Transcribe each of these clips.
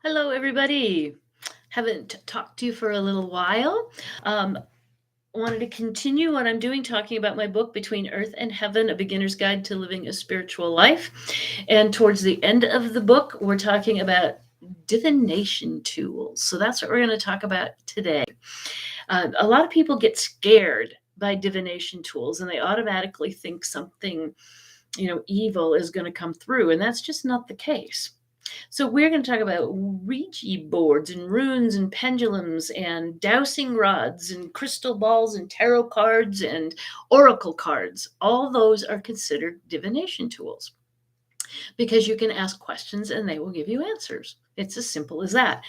Hello, everybody. Haven't talked to you for a little while. Um, Wanted to continue what I'm doing, talking about my book, Between Earth and Heaven, A Beginner's Guide to Living a Spiritual Life. And towards the end of the book, we're talking about divination tools. So that's what we're going to talk about today. A lot of people get scared by divination tools and they automatically think something, evil is going to come through. And that's just not the case. So we're going to talk about Ouija boards and runes and pendulums and dowsing rods and crystal balls and tarot cards and oracle cards. All those are considered divination tools because you can ask questions and they will give you answers. It's as simple as that.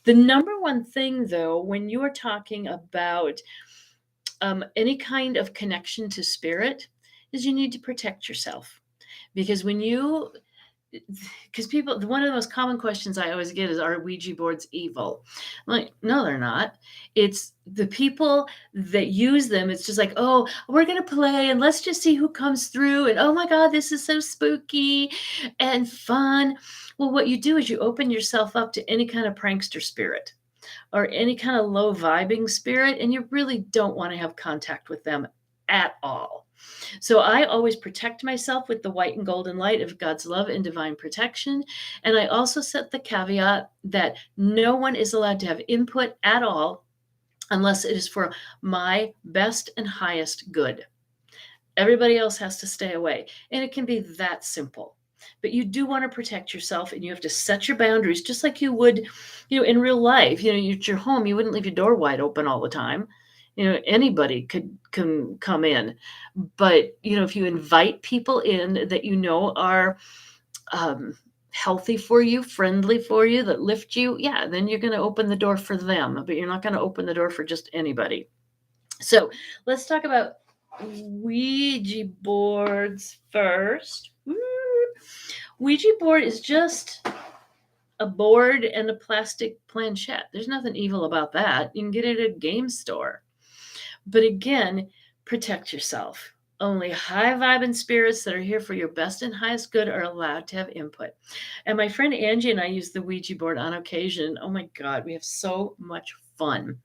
The number one thing, though, when you are talking about any kind of connection to spirit, is you need to protect yourself. Because when you because people, one of the most common questions I always get is, are Ouija boards evil? I'm like, no, they're not. It's the people that use them. It's just like, oh, we're going to play and let's just see who comes through. And oh my God, this is so spooky and fun. Well, what you do is you open yourself up to any kind of prankster spirit or any kind of low vibing spirit, and you really don't want to have contact with them at all. So I always protect myself with the white and golden light of God's love and divine protection. And I also set the caveat that no one is allowed to have input at all unless it is for my best and highest good. Everybody else has to stay away. And it can be that simple. But you do want to protect yourself and you have to set your boundaries just like you would, in real life. At your home, you wouldn't leave your door wide open all the time. Anybody can come in. But, if you invite people in that are healthy for you, friendly for you, that lift you, yeah, then you're going to open the door for them, but you're not going to open the door for just anybody. So let's talk about Ouija boards first. Ouija board is just a board and a plastic planchette. There's nothing evil about that. You can get it at a game store. But again, protect yourself. Only high vibing spirits that are here for your best and highest good are allowed to have input. And my friend Angie and I use the Ouija board on occasion. Oh my God, we have so much fun.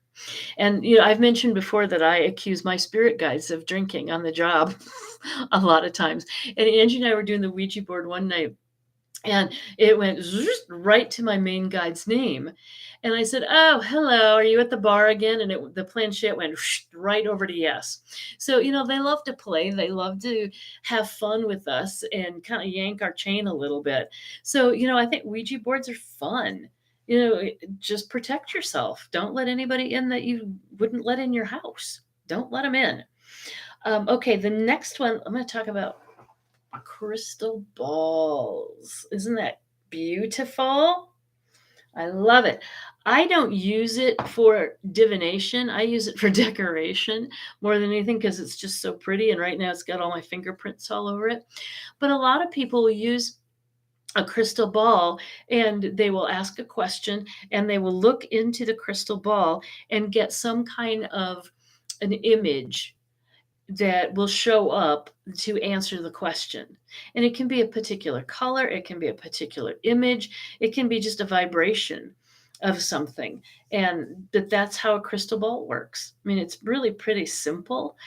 And I've mentioned before that I accuse my spirit guides of drinking on the job a lot of times. And Angie and I were doing the Ouija board one night, and it went right to my main guide's name. And I said, "Oh, hello. Are you at the bar again?" And the planchette went right over to yes. So, they love to play. They love to have fun with us and kind of yank our chain a little bit. So, I think Ouija boards are fun. Just protect yourself. Don't let anybody in that you wouldn't let in your house. Don't let them in. Okay, the next one I'm going to talk about crystal balls. Isn't that beautiful? I love it. I don't use it for divination. I use it for decoration more than anything because it's just so pretty. And right now it's got all my fingerprints all over it. But a lot of people will use a crystal ball and they will ask a question and they will look into the crystal ball and get some kind of an image that will show up to answer the question. And it can be a particular color, it can be a particular image, it can be just a vibration of something. And that's how a crystal ball works. I mean, it's really pretty simple.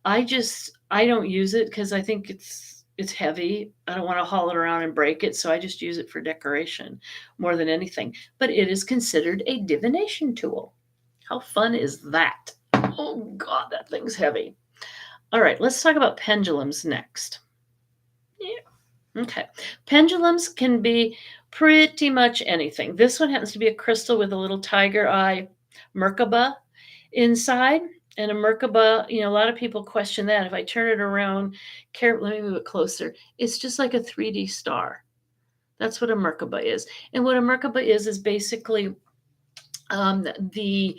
I don't use it because I think it's heavy. I don't want to haul it around and break it, so I just use it for decoration more than anything. But it is considered a divination tool. How fun is that? Oh God, that thing's heavy. All right, let's talk about pendulums next. Yeah. Okay. Pendulums can be pretty much anything. This one happens to be a crystal with a little tiger eye Merkaba inside. And a Merkaba, a lot of people question that. If I turn it around, let me move it closer. It's just like a 3D star. That's what a Merkaba is. And what a Merkaba is basically the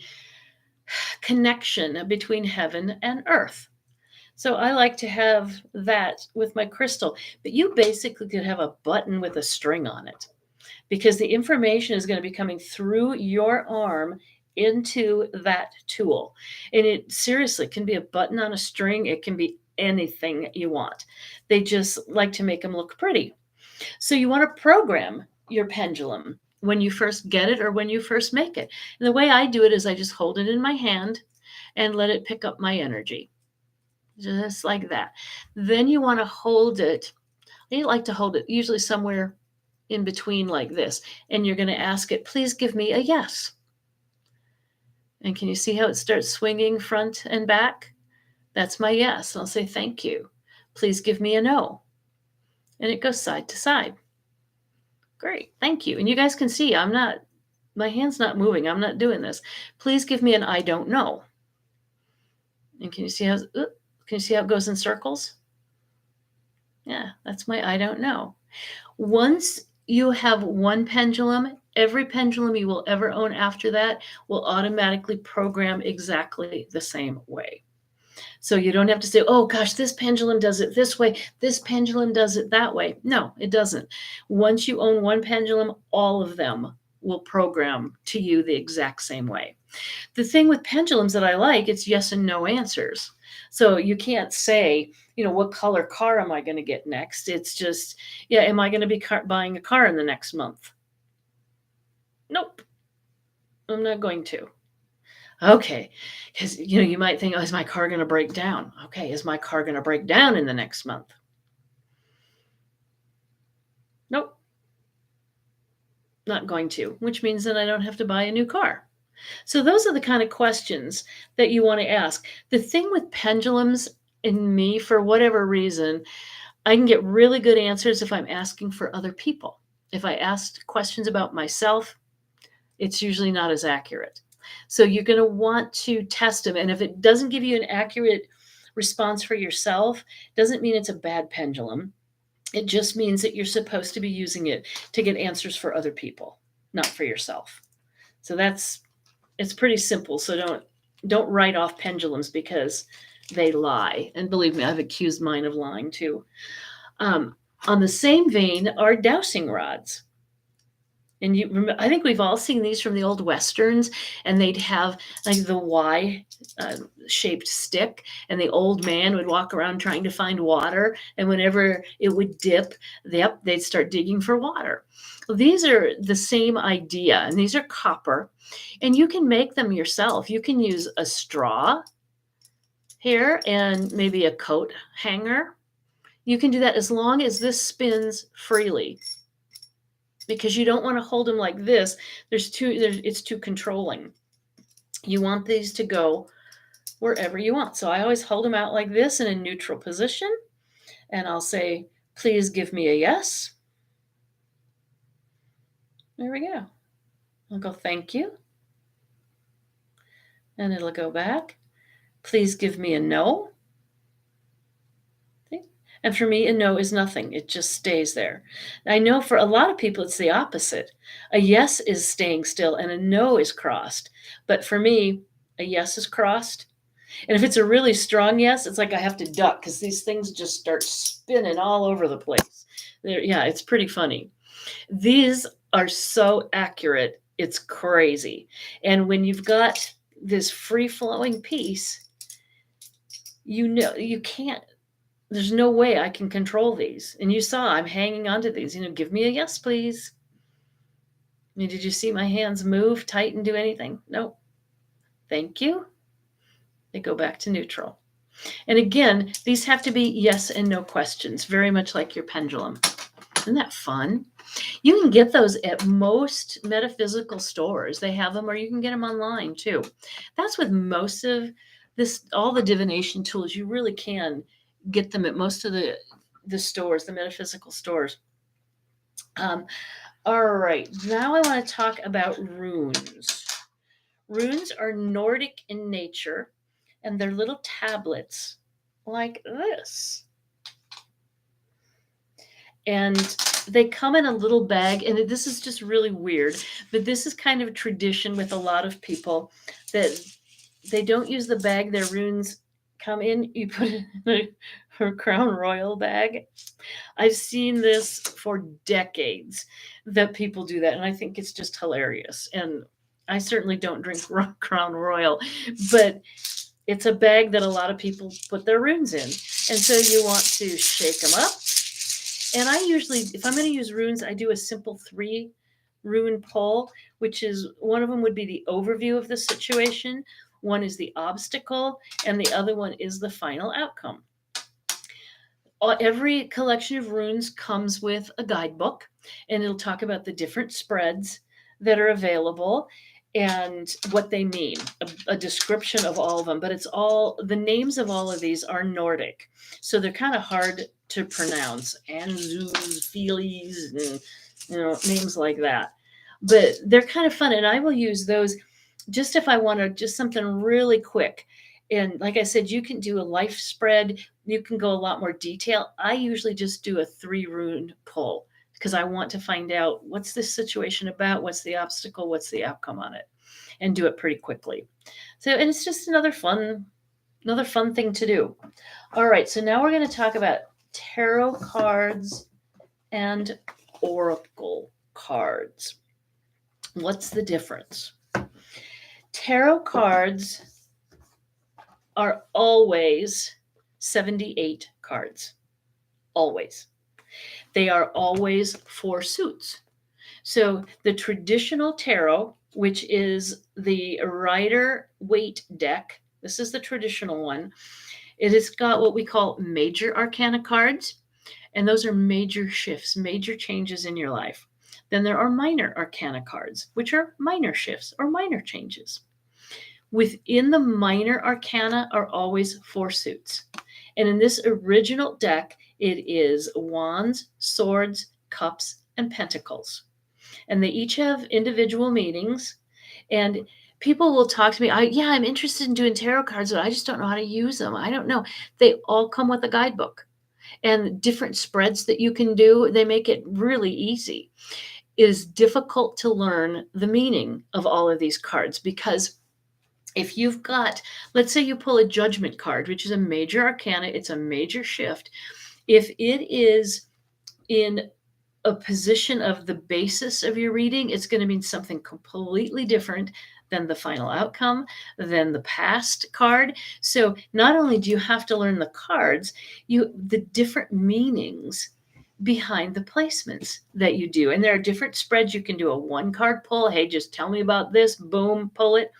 connection between heaven and earth. So I like to have that with my crystal, but you basically could have a button with a string on it because the information is going to be coming through your arm into that tool. And it seriously can be a button on a string. It can be anything you want. They just like to make them look pretty. So you want to program your pendulum when you first get it or when you first make it. And the way I do it is I just hold it in my hand and let it pick up my energy, just like that. Then you want to hold it. You like to hold it usually somewhere in between like this. And you're going to ask it, please give me a yes. And can you see how it starts swinging front and back? That's my yes. I'll say, thank you. Please give me a no. And it goes side to side. Great. Thank you. And you guys can see my hand's not moving. I'm not doing this. Please give me an I don't know. And can you see how it goes in circles? Yeah, that's my I don't know. Once you have one pendulum, every pendulum you will ever own after that will automatically program exactly the same way. So you don't have to say, oh gosh, this pendulum does it this way, this pendulum does it that way. No, it doesn't. Once you own one pendulum, all of them will program to you the exact same way. The thing with pendulums that I like, it's yes and no answers. So you can't say, what color car am I going to get next? It's just, yeah, am I going to be buying a car in the next month? Nope, I'm not going to. Okay, because you might think, oh, is my car going to break down? Okay, is my car going to break down in the next month? Nope, not going to, which means that I don't have to buy a new car. So those are the kind of questions that you want to ask. The thing with pendulums in me, for whatever reason, I can get really good answers if I'm asking for other people. If I asked questions about myself, it's usually not as accurate. So you're going to want to test them. And if it doesn't give you an accurate response for yourself, doesn't mean it's a bad pendulum. It just means that you're supposed to be using it to get answers for other people, not for yourself. So it's pretty simple. So don't write off pendulums because they lie. And believe me, I've accused mine of lying too. On the same vein are dowsing rods. And I think we've all seen these from the old Westerns, and they'd have like the Y shaped stick, and the old man would walk around trying to find water. And whenever it would dip, they'd start digging for water. Well, these are the same idea, and these are copper, and you can make them yourself. You can use a straw here and maybe a coat hanger. You can do that as long as this spins freely, because you don't want to hold them like this. It's too controlling. You want these to go wherever you want. So I always hold them out like this in a neutral position, and I'll say, please give me a yes. There we go. I'll go, thank you. And it'll go back. Please give me a no. And for me, a no is nothing. It just stays there. I know for a lot of people, it's the opposite. A yes is staying still and a no is crossed. But for me, a yes is crossed. And if it's a really strong yes, it's like I have to duck because these things just start spinning all over the place. Yeah, it's pretty funny. These are so accurate. It's crazy. And when you've got this free-flowing piece, you can't. There's no way I can control these. And you saw I'm hanging onto these. Give me a yes, please. Did you see my hands move, tighten, do anything? No. Thank you. They go back to neutral. And again, these have to be yes and no questions, very much like your pendulum. Isn't that fun? You can get those at most metaphysical stores. They have them, or you can get them online too. That's with most of this, all the divination tools. You really can get them at most of the stores, the metaphysical stores. All right, now I want to talk about runes. Runes are Nordic in nature, and they're little tablets like this. And they come in a little bag, and this is just really weird, but this is kind of a tradition with a lot of people that they don't use the bag their runes come in. You put it in a Crown Royal bag. I've seen this for decades that people do that, and I think it's just hilarious. And I certainly don't drink Crown Royal, but it's a bag that a lot of people put their runes in. And so you want to shake them up. And I usually, if I'm going to use runes, I do a simple 3 rune pull, which is one of them would be the overview of the situation, one is the obstacle, and the other one is the final outcome. Every collection of runes comes with a guidebook, and it'll talk about the different spreads that are available and what they mean, a description of all of them. But it's all the names of all of these are Nordic, so they're kind of hard to pronounce. Anzus, Feelies, and names like that. But they're kind of fun, and I will use those just if I want to just something really quick. And like I said, you can do a life spread. You can go a lot more detail. I usually just do a 3 rune pull because I want to find out what's this situation about, what's the obstacle, what's the outcome on it, and do it pretty quickly. So, and it's just another fun thing to do. All right, so now we're going to talk about tarot cards and oracle cards. What's the difference? Tarot cards are always 78 cards. Always. They are always 4 suits. So the traditional tarot, which is the Rider-Waite deck, this is the traditional one. It has got what we call major arcana cards, and those are major shifts, major changes in your life. Then there are minor arcana cards, which are minor shifts or minor changes. Within the minor arcana are always 4 suits. And in this original deck, it is wands, swords, cups, and pentacles. And they each have individual meanings. And people will talk to me, I'm interested in doing tarot cards, but I just don't know how to use them. I don't know. They all come with a guidebook and different spreads that you can do. They make it really easy. It is difficult to learn the meaning of all of these cards because if you've got, let's say you pull a judgment card, which is a major arcana, it's a major shift. If it is in a position of the basis of your reading, it's going to mean something completely different than the final outcome, than the past card. So not only do you have to learn the cards, the different meanings behind the placements that you do. And there are different spreads. You can do a 1-card pull. Hey, just tell me about this. Boom, pull it.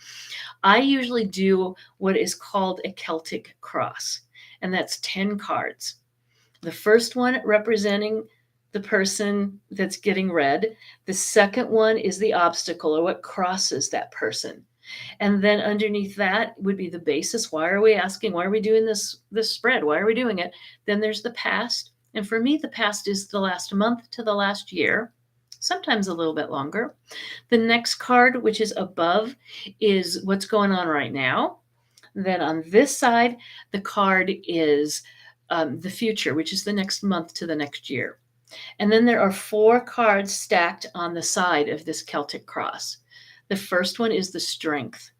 I usually do what is called a Celtic cross, and that's 10 cards. The first one representing the person that's getting read. The second one is the obstacle or what crosses that person. And then underneath that would be the basis. Why are we asking? Why are we doing this spread? Why are we doing it? Then there's the past. And for me, the past is the last month to the last year, sometimes a little bit longer. The next card, which is above, is what's going on right now. Then on this side, the card is the future, which is the next month to the next year. And then there are 4 cards stacked on the side of this Celtic cross. The first one is the strength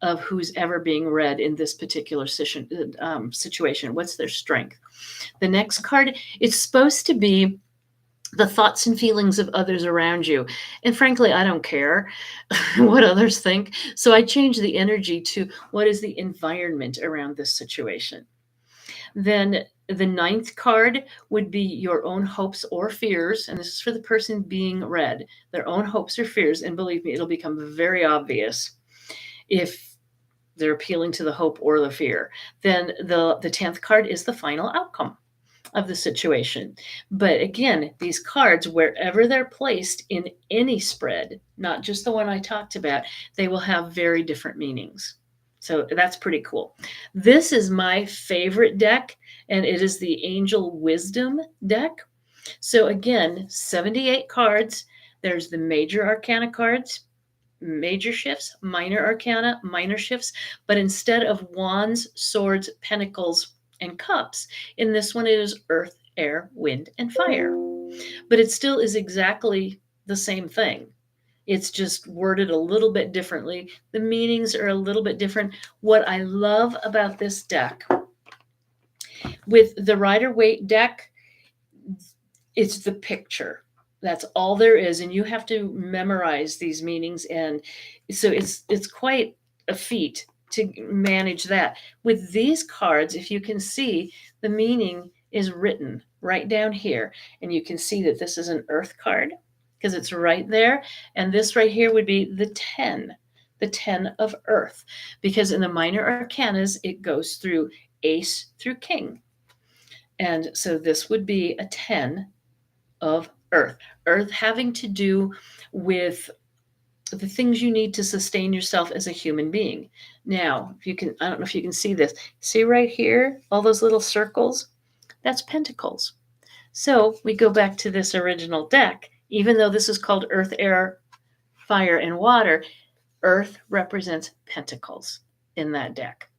of who's ever being read in this particular situation. What's their strength? The next card, it's supposed to be the thoughts and feelings of others around you. And frankly, I don't care what others think. So I change the energy to what is the environment around this situation. Then the 9th card would be your own hopes or fears. And this is for the person being read, their own hopes or fears. And believe me, it'll become very obvious if they're appealing to the hope or the fear. Then the 10th card is the final outcome of the situation. But again, these cards, wherever they're placed in any spread, not just the one I talked about, they will have very different meanings. So that's pretty cool. This is my favorite deck, and it is the Angel Wisdom deck. So again, 78 cards. There's the major arcana cards, major shifts, minor arcana, minor shifts, but instead of wands, swords, pentacles, and cups, in this one it is earth, air, wind, and fire. But it still is exactly the same thing. It's just worded a little bit differently. The meanings are a little bit different. What I love about this deck, with the Rider-Waite deck, it's the picture. That's all there is, and you have to memorize these meanings, and so it's quite a feat to manage that. With these cards, if you can see, the meaning is written right down here, and you can see that this is an earth card because it's right there. And this right here would be the 10 of earth, because in the minor arcanas, it goes through ace through king. And so this would be a 10 of earth. Earth having to do with the things you need to sustain yourself as a human being. Now, if you can, I don't know if you can see this. See right here, all those little circles? That's pentacles. So we go back to this original deck. Even though this is called earth, air, fire, and water, earth represents pentacles in that deck.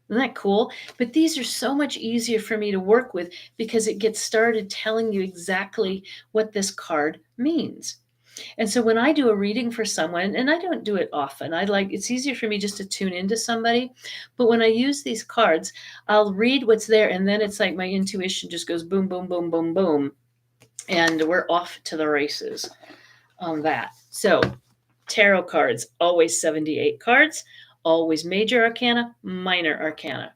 Isn't that cool? But these are so much easier for me to work with because it gets started telling you exactly what this card means. And so when I do a reading for someone, and I don't do it often, it's easier for me just to tune into somebody. But when I use these cards, I'll read what's there, and then it's like my intuition just goes boom, boom, boom, boom, boom. And we're off to the races on that. So tarot cards, always 78 cards, always major arcana, minor arcana.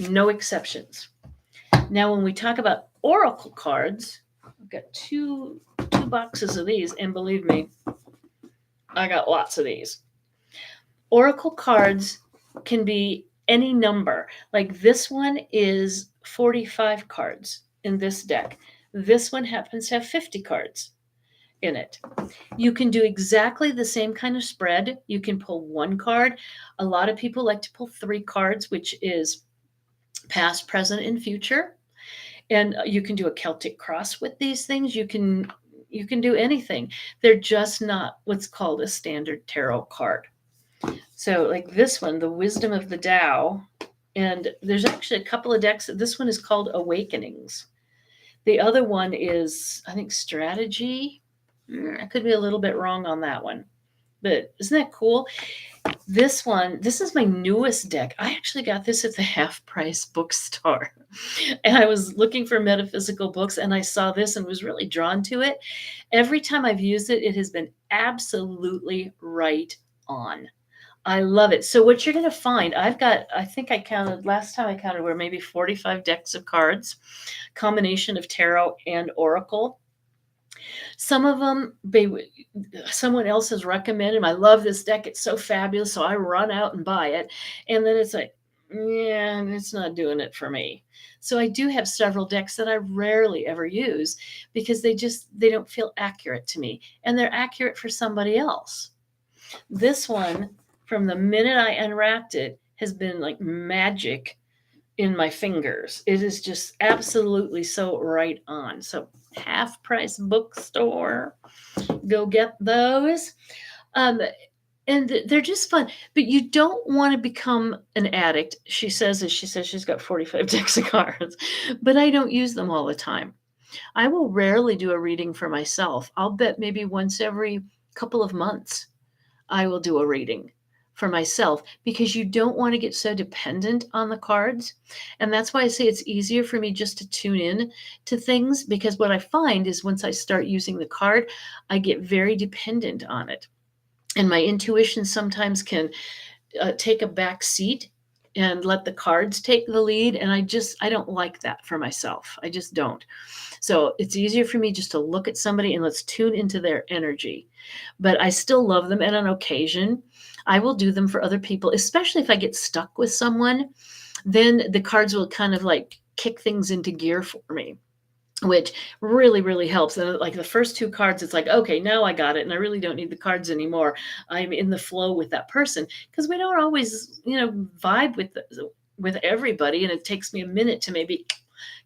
No exceptions. Now, when we talk about oracle cards, I've got two boxes of these, and believe me, I got lots of these. Oracle cards can be any number. Like this one is 45 cards in this deck. This one happens to have 50 cards in it. You can do exactly the same kind of spread. You can pull one card. A lot of people like to pull 3 cards, which is past, present, and future. And you can do a Celtic cross with these things. You can do anything. They're just not what's called a standard tarot card. So like this one, the Wisdom of the Tao, and there's actually a couple of decks. This one is called Awakenings. The other one is, I think, Strategy. I could be a little bit wrong on that one. But isn't that cool? This one, this is my newest deck. I actually got this at the half price bookstore. And I was looking for metaphysical books and I saw this and was really drawn to it. Every time I've used it, it has been absolutely right on. I love it. So what you're going to find, I think I counted, last time I counted were maybe 45 decks of cards, combination of tarot and oracle. Some of them, someone else has recommended. I love this deck. It's so fabulous. So I run out and buy it. And then it's like, yeah, it's not doing it for me. So I do have several decks that I rarely ever use because they don't feel accurate to me. And they're accurate for somebody else. This one, from the minute I unwrapped it, has been like magic in my fingers. It is just absolutely so right on. So half price bookstore, go get those. And they're just fun, but you don't want to become an addict. She says she's got 45 decks of cards, but I don't use them all the time. I will rarely do a reading for myself. I'll bet maybe once every couple of months I will do a reading for myself because you don't want to get so dependent on the cards. And that's why I say it's easier for me just to tune in to things, because what I find is once I start using the card, I get very dependent on it. And my intuition sometimes can take a back seat and let the cards take the lead. And I don't like that for myself. I just don't. So it's easier for me just to look at somebody and let's tune into their energy. But I still love them. And on occasion, I will do them for other people, especially if I get stuck with someone, then the cards will kind of like kick things into gear for me, which really, really helps. And like the first 2 cards, it's like, okay, now I got it. And I really don't need the cards anymore. I'm in the flow with that person, because we don't always, vibe with everybody. And it takes me a minute to maybe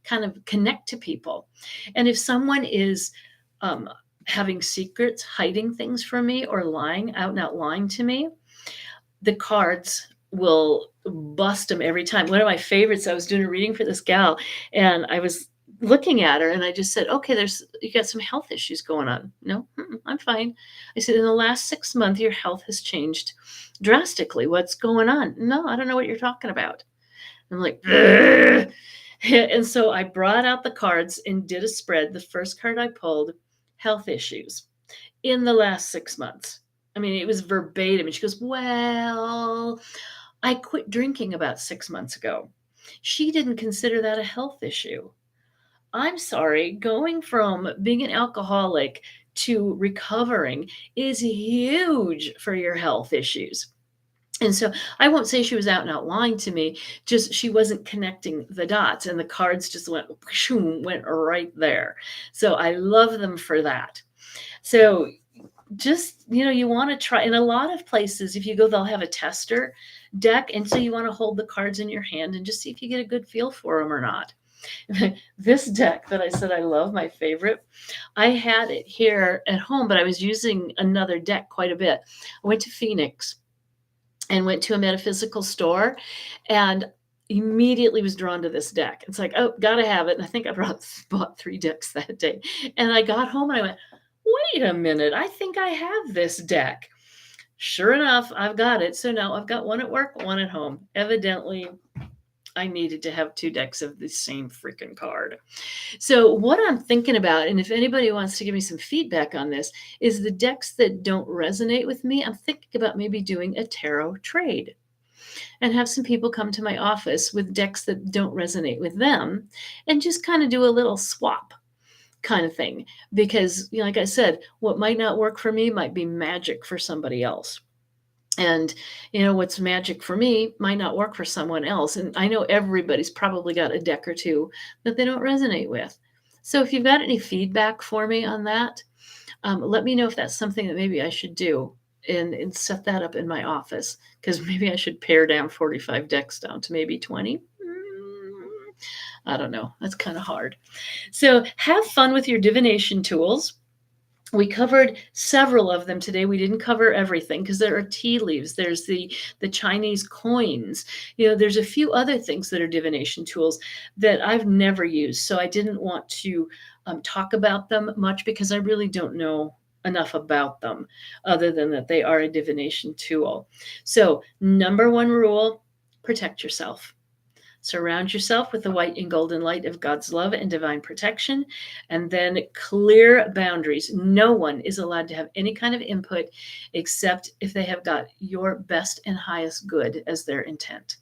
kind of connect to people. And if someone is having secrets, hiding things from me, or lying out and out lying to me, the cards will bust them every time. One of my favorites, I was doing a reading for this gal and I was looking at her and I just said, okay, you got some health issues going on. No, I'm fine. I said, in the last 6 months, your health has changed drastically. What's going on? No, I don't know what you're talking about. I'm like, ugh. And so I brought out the cards and did a spread. The first card I pulled, health issues in the last 6 months. I mean, it was verbatim. And she goes, well, I quit drinking about 6 months ago. She didn't consider that a health issue. I'm sorry, going from being an alcoholic to recovering is huge for your health issues. And so I won't say she was out and out lying to me, just she wasn't connecting the dots and the cards just went right there. So I love them for that. So just, you want to try in a lot of places, if you go, they'll have a tester deck. And so you want to hold the cards in your hand and just see if you get a good feel for them or not. This deck that I said I love, my favorite, I had it here at home, but I was using another deck quite a bit. I went to Phoenix and went to a metaphysical store and immediately was drawn to this deck. It's like, oh, gotta have it. And I think I bought 3 decks that day. And I got home and I went, wait a minute, I think I have this deck. Sure enough, I've got it. So now I've got one at work, one at home. Evidently, I needed to have 2 decks of the same freaking card. So what I'm thinking about, and if anybody wants to give me some feedback on this, is the decks that don't resonate with me, I'm thinking about maybe doing a tarot trade and have some people come to my office with decks that don't resonate with them and just kind of do a little swap kind of thing. Because, like I said, what might not work for me might be magic for somebody else. And, what's magic for me might not work for someone else. And I know everybody's probably got a deck or two that they don't resonate with. So if you've got any feedback for me on that, let me know if that's something that maybe I should do and set that up in my office, because maybe I should pare down 45 decks down to maybe 20. I don't know. That's kind of hard. So have fun with your divination tools. We covered several of them today. We didn't cover everything because there are tea leaves. There's the Chinese coins. There's a few other things that are divination tools that I've never used. So I didn't want to talk about them much because I really don't know enough about them other than that they are a divination tool. So number 1 rule, protect yourself. Surround yourself with the white and golden light of God's love and divine protection, and then clear boundaries. No one is allowed to have any kind of input except if they have got your best and highest good as their intent.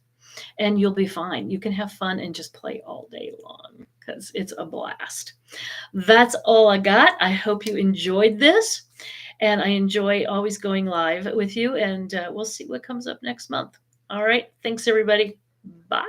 And you'll be fine. You can have fun and just play all day long because it's a blast. That's all I got. I hope you enjoyed this. And I enjoy always going live with you. And we'll see what comes up next month. All right. Thanks, everybody. Bye.